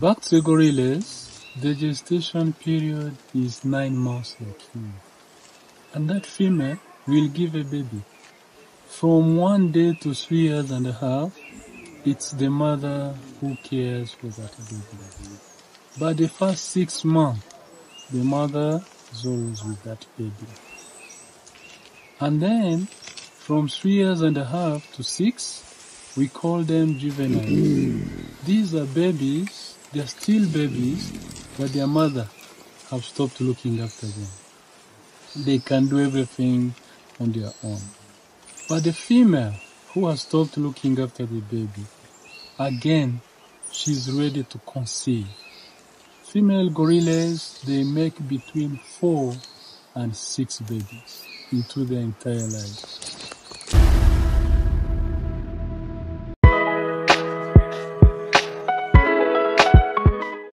Back to the gorillas, the gestation period is 9 months like you. And that female will give a baby. From 1 day to 3 years and a half, it's the mother who cares for that baby. But the first 6 months, the mother is always with that baby. And then, from 3 years and a half to 6, we call them juveniles. These are babies, they're still babies, but their mother have stopped looking after them. They can do everything on their own. But the female who has stopped looking after the baby, again, she's ready to conceive. Female gorillas, they make between 4 and 6 babies into their entire lives.